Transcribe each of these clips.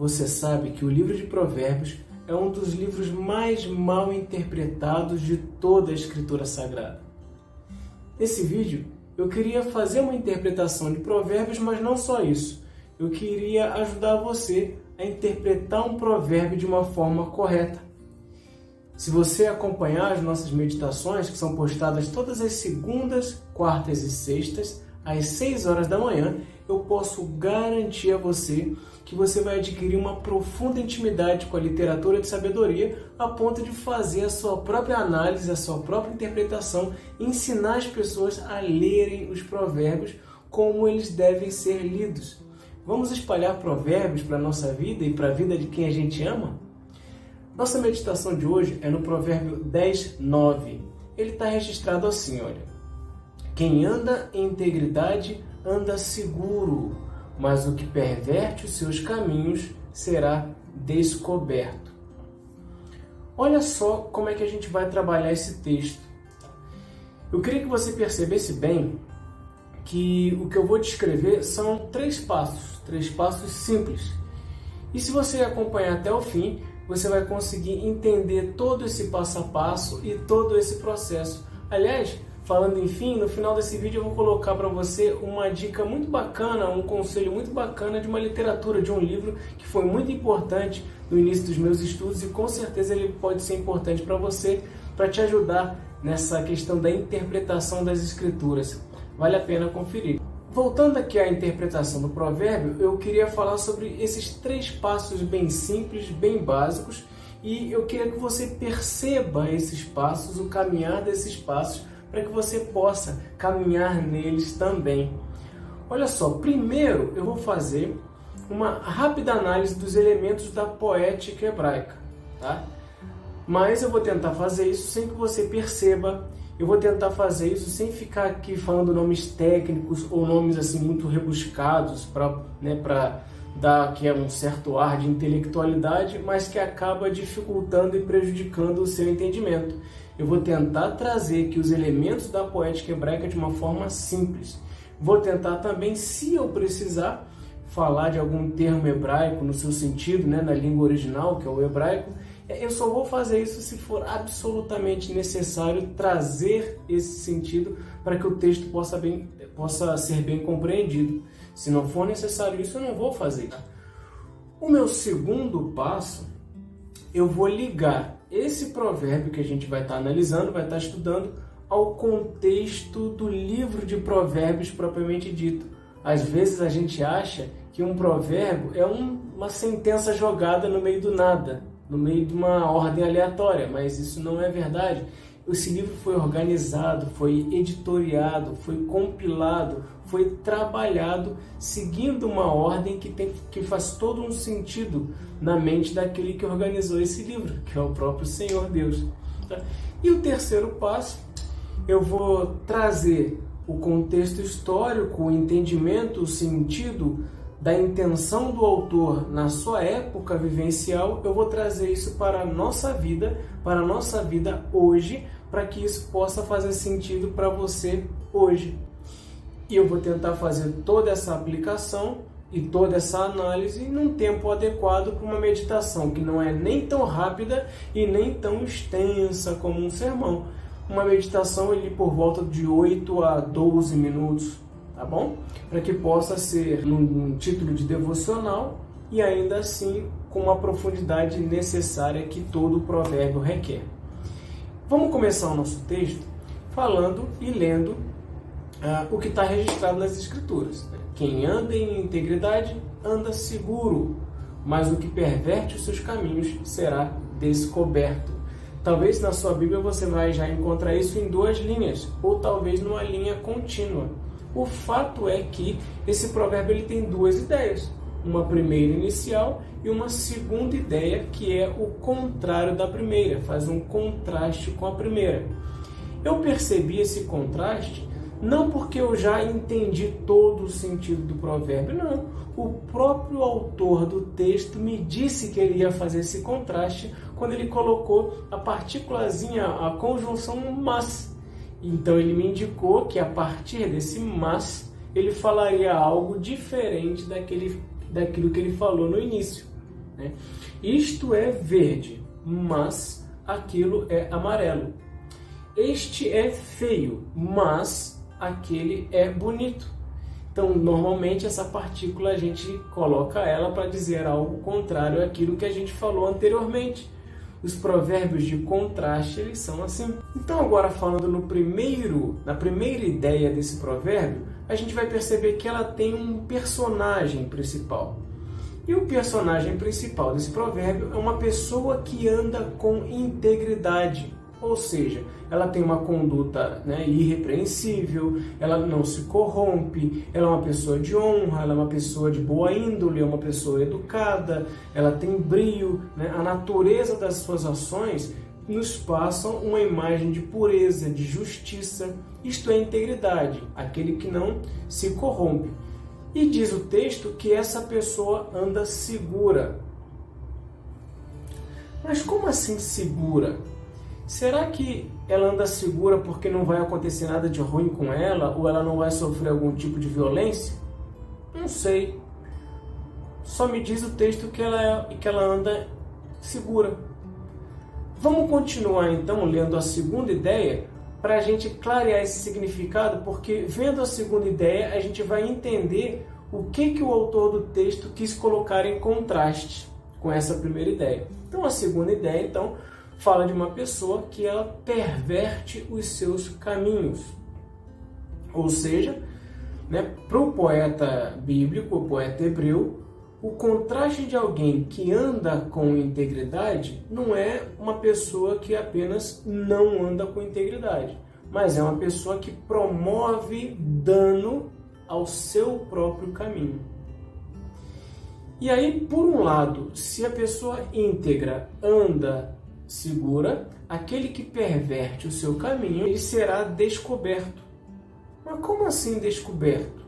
Você sabe que o livro de Provérbios é um dos livros mais mal interpretados de toda a Escritura Sagrada. Nesse vídeo, eu queria fazer uma interpretação de Provérbios, mas não só isso. Eu queria ajudar você a interpretar um provérbio de uma forma correta. Se você acompanhar as nossas meditações, que são postadas todas as segundas, quartas e sextas, às 6 horas da manhã, eu posso garantir a você que você vai adquirir uma profunda intimidade com a literatura de sabedoria a ponto de fazer a sua própria análise, a sua própria interpretação e ensinar as pessoas a lerem os provérbios como eles devem ser lidos. Vamos espalhar provérbios para a nossa vida e para a vida de quem a gente ama? Nossa meditação de hoje é no provérbio 10:9. Ele está registrado assim, olha. Quem anda em integridade anda seguro, mas o que perverte os seus caminhos será descoberto. Olha só como é que a gente vai trabalhar esse texto. Eu queria que você percebesse bem que o que eu vou descrever são 3 passos simples. E se você acompanhar até o fim, você vai conseguir entender todo esse passo a passo e todo esse processo. Aliás, falando em fim, no final desse vídeo eu vou colocar para você uma dica muito bacana, um conselho muito bacana de uma literatura, de um livro que foi muito importante no início dos meus estudos e com certeza ele pode ser importante para você, para te ajudar nessa questão da interpretação das escrituras. Vale a pena conferir. Voltando aqui à interpretação do provérbio, eu queria falar sobre esses 3 passos bem simples, bem básicos, e eu queria que você perceba esses passos, o caminhar desses passos, para que você possa caminhar neles também. Olha só, primeiro eu vou fazer uma rápida análise dos elementos da poética hebraica, tá? Mas eu vou tentar fazer isso sem que você perceba. Eu vou tentar fazer isso sem ficar aqui falando nomes técnicos ou nomes assim muito rebuscados para dar aqui um certo ar de intelectualidade, mas que acaba dificultando e prejudicando o seu entendimento. Eu vou tentar trazer aqui os elementos da poética hebraica de uma forma simples. Vou tentar também, se eu precisar, falar de algum termo hebraico no seu sentido, na língua original, que é o hebraico. Eu só vou fazer isso se for absolutamente necessário trazer esse sentido para que o texto possa ser bem compreendido. Se não for necessário isso, eu não vou fazer. O meu segundo passo, eu vou ligar esse provérbio que a gente vai estar analisando, vai estar estudando, ao contexto do livro de Provérbios propriamente dito. Às vezes a gente acha que um provérbio é uma sentença jogada no meio do nada, no meio de uma ordem aleatória, mas isso não é verdade. Esse livro foi organizado, foi editoriado, foi compilado, foi trabalhado seguindo uma ordem que faz todo um sentido na mente daquele que organizou esse livro, que é o próprio Senhor Deus. Tá? E o terceiro passo, eu vou trazer o contexto histórico, o entendimento, o sentido da intenção do autor na sua época vivencial. Eu vou trazer isso para a nossa vida hoje, para que isso possa fazer sentido para você hoje. E eu vou tentar fazer toda essa aplicação e toda essa análise num tempo adequado para uma meditação que não é nem tão rápida e nem tão extensa como um sermão. Uma meditação por volta de 8 a 12 minutos. Tá bom? Para que possa ser num título de devocional e ainda assim com uma profundidade necessária que todo o provérbio requer. Vamos começar o nosso texto falando e lendo o que está registrado nas Escrituras. Quem anda em integridade anda seguro, mas o que perverte os seus caminhos será descoberto. Talvez na sua Bíblia você vai já encontrar isso em 2 linhas, ou talvez numa linha contínua. O fato é que esse provérbio ele tem 2 ideias, uma primeira inicial e uma segunda ideia que é o contrário da primeira, faz um contraste com a primeira. Eu percebi esse contraste não porque eu já entendi todo o sentido do provérbio, não. O próprio autor do texto me disse que ele ia fazer esse contraste quando ele colocou a partículazinha, a conjunção mas. Então ele me indicou que a partir desse mas, ele falaria algo diferente daquilo que ele falou no início. né? Isto é verde, mas aquilo é amarelo. Este é feio, mas aquele é bonito. Então, normalmente, essa partícula a gente coloca ela para dizer algo contrário àquilo que a gente falou anteriormente. Os provérbios de contraste, eles são assim. Então, agora falando na primeira ideia desse provérbio, a gente vai perceber que ela tem um personagem principal. E o personagem principal desse provérbio é uma pessoa que anda com integridade. Ou seja, ela tem uma conduta, né, irrepreensível, ela não se corrompe, ela é uma pessoa de honra, ela é uma pessoa de boa índole, é uma pessoa educada, ela tem brio, né? A natureza das suas ações nos passam uma imagem de pureza, de justiça. Isto é integridade, aquele que não se corrompe. E diz o texto que essa pessoa anda segura. Mas como assim segura? Será que ela anda segura porque não vai acontecer nada de ruim com ela ou ela não vai sofrer algum tipo de violência? Não sei. Só me diz o texto que ela anda segura. Vamos continuar então lendo a segunda ideia para a gente clarear esse significado, porque vendo a segunda ideia a gente vai entender o que o autor do texto quis colocar em contraste com essa primeira ideia. Então a segunda ideia fala de uma pessoa que ela perverte os seus caminhos. Ou seja, né, para o poeta bíblico, o poeta hebreu, o contraste de alguém que anda com integridade não é uma pessoa que apenas não anda com integridade, mas é uma pessoa que promove dano ao seu próprio caminho. E aí, por um lado, se a pessoa íntegra anda segura, aquele que perverte o seu caminho, ele será descoberto. Mas como assim descoberto?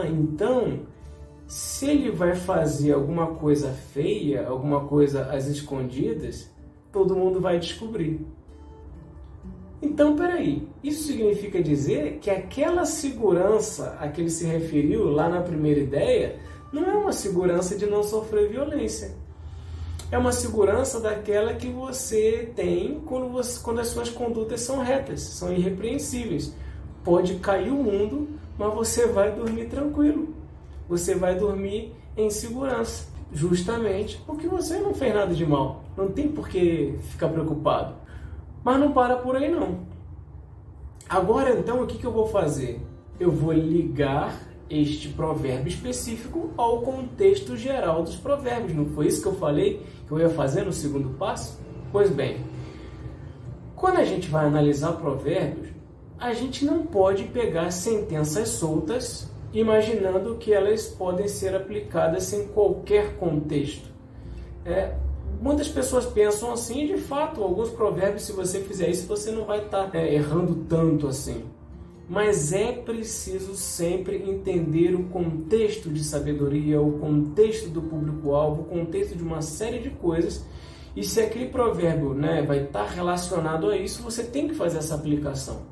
Então, se ele vai fazer alguma coisa feia, alguma coisa às escondidas, todo mundo vai descobrir. Então, peraí, isso significa dizer que aquela segurança a que ele se referiu lá na primeira ideia não é uma segurança de não sofrer violência. É uma segurança daquela que você tem quando as suas condutas são retas, são irrepreensíveis. Pode cair o mundo, mas você vai dormir tranquilo. Você vai dormir em segurança, justamente porque você não fez nada de mal. Não tem por que ficar preocupado. Mas não para por aí não. Agora então, o que eu vou fazer? Eu vou ligar este provérbio específico ao contexto geral dos provérbios. Não foi isso que eu falei que eu ia fazer no segundo passo? Pois bem, quando a gente vai analisar provérbios, a gente não pode pegar sentenças soltas imaginando que elas podem ser aplicadas em qualquer contexto. Muitas pessoas pensam assim, e de fato, alguns provérbios, se você fizer isso, você não vai estar errando tanto assim. Mas é preciso sempre entender o contexto de sabedoria, o contexto do público-alvo, o contexto de uma série de coisas. E se aquele provérbio vai estar relacionado a isso, você tem que fazer essa aplicação.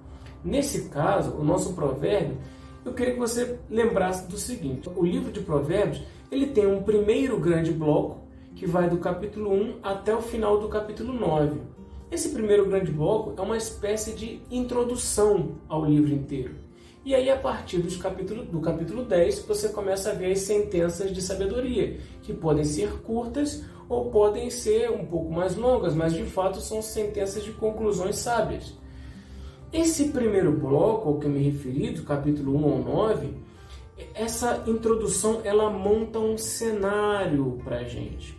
Nesse caso, o nosso provérbio, eu queria que você lembrasse do seguinte. O livro de Provérbios, ele tem um primeiro grande bloco, que vai do capítulo 1 até o final do capítulo 9. Esse primeiro grande bloco é uma espécie de introdução ao livro inteiro. E aí, a partir do capítulo 10, você começa a ver as sentenças de sabedoria, que podem ser curtas ou podem ser um pouco mais longas, mas de fato são sentenças de conclusões sábias. Esse primeiro bloco, ao que eu me referi, do capítulo 1 ao 9, essa introdução ela monta um cenário para a gente.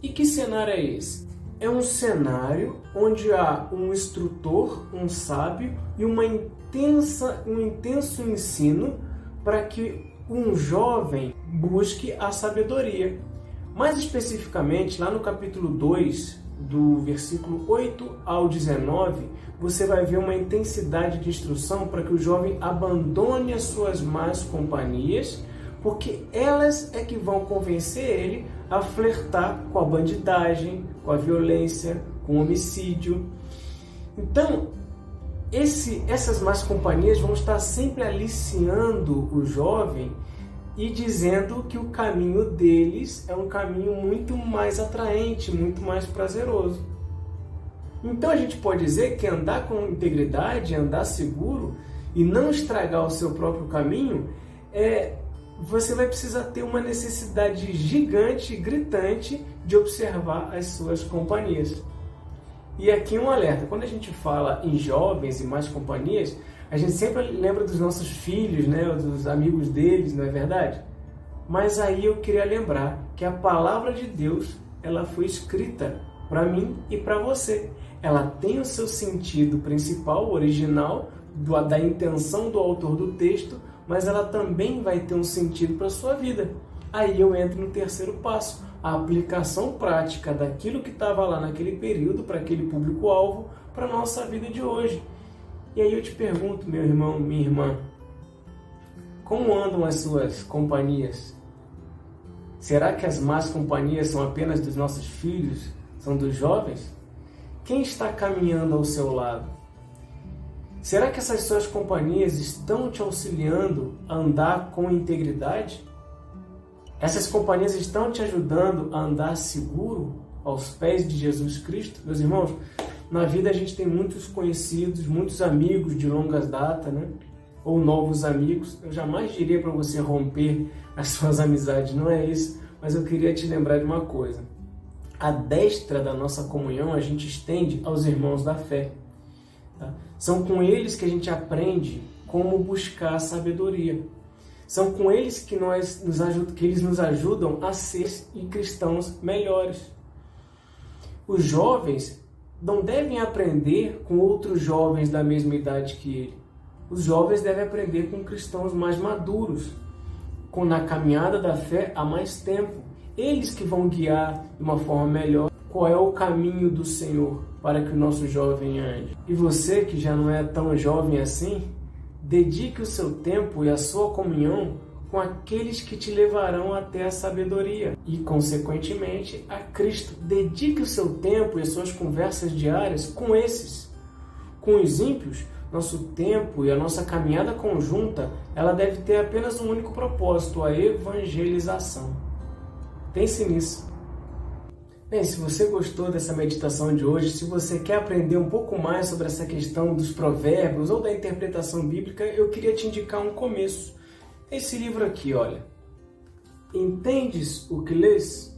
E que cenário é esse? É um cenário onde há um instrutor, um sábio e um intenso ensino para que um jovem busque a sabedoria. Mais especificamente, lá no capítulo 2, do versículo 8 ao 19, você vai ver uma intensidade de instrução para que o jovem abandone as suas más companhias, porque elas é que vão convencer ele a flertar com a bandidagem, com a violência, com o homicídio. Então, essas más companhias vão estar sempre aliciando o jovem e dizendo que o caminho deles é um caminho muito mais atraente, muito mais prazeroso. Então a gente pode dizer que andar com integridade, andar seguro e não estragar o seu próprio caminho, você vai precisar ter uma necessidade gigante, gritante, de observar as suas companhias. E aqui um alerta, quando a gente fala em jovens e mais companhias, a gente sempre lembra dos nossos filhos, né, dos amigos deles, não é verdade? Mas aí eu queria lembrar que a palavra de Deus, ela foi escrita para mim e para você. Ela tem o seu sentido principal, original, da intenção do autor do texto, mas ela também vai ter um sentido para a sua vida. Aí eu entro no terceiro passo, a aplicação prática daquilo que estava lá naquele período, para aquele público-alvo, para a nossa vida de hoje. E aí eu te pergunto, meu irmão, minha irmã, como andam as suas companhias? Será que as más companhias são apenas dos nossos filhos? São dos jovens? Quem está caminhando ao seu lado? Será que essas suas companhias estão te auxiliando a andar com integridade? Essas companhias estão te ajudando a andar seguro aos pés de Jesus Cristo? Meus irmãos, na vida a gente tem muitos conhecidos, muitos amigos de longas datas, né? Ou novos amigos. Eu jamais diria para você romper as suas amizades, não é isso. Mas eu queria te lembrar de uma coisa. A destra da nossa comunhão a gente estende aos irmãos da fé. Tá? São com eles que a gente aprende como buscar a sabedoria. São com eles que eles nos ajudam a ser cristãos melhores. Os jovens não devem aprender com outros jovens da mesma idade que ele. Os jovens devem aprender com cristãos mais maduros, na caminhada da fé há mais tempo. Eles que vão guiar de uma forma melhor qual é o caminho do Senhor para que o nosso jovem ande. E você que já não é tão jovem assim, dedique o seu tempo e a sua comunhão com aqueles que te levarão até a sabedoria e, consequentemente, a Cristo. Dedique o seu tempo e as suas conversas diárias com esses. Com os ímpios, nosso tempo e a nossa caminhada conjunta, ela deve ter apenas um único propósito, a evangelização. Pense nisso. Bem, se você gostou dessa meditação de hoje, se você quer aprender um pouco mais sobre essa questão dos provérbios ou da interpretação bíblica, eu queria te indicar um começo. Esse livro aqui, olha. Entendes o que lês?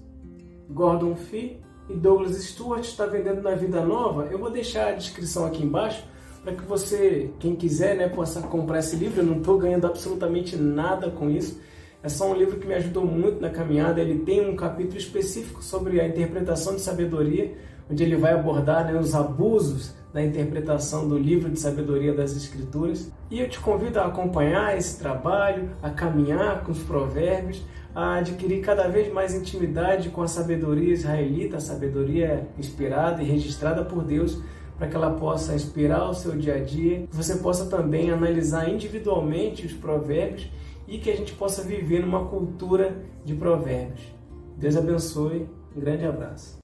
Gordon Fee e Douglas Stuart está vendendo na Vida Nova. Eu vou deixar a descrição aqui embaixo para que você, quem quiser, né, possa comprar esse livro. Eu não estou ganhando absolutamente nada com isso. É só um livro que me ajudou muito na caminhada. Ele tem um capítulo específico sobre a interpretação de sabedoria, onde ele vai abordar, né, os abusos da interpretação do livro de sabedoria das Escrituras. E eu te convido a acompanhar esse trabalho, a caminhar com os provérbios, a adquirir cada vez mais intimidade com a sabedoria israelita, a sabedoria inspirada e registrada por Deus, para que ela possa inspirar o seu dia a dia. Você possa também analisar individualmente os provérbios e que a gente possa viver numa cultura de provérbios. Deus abençoe. Um grande abraço.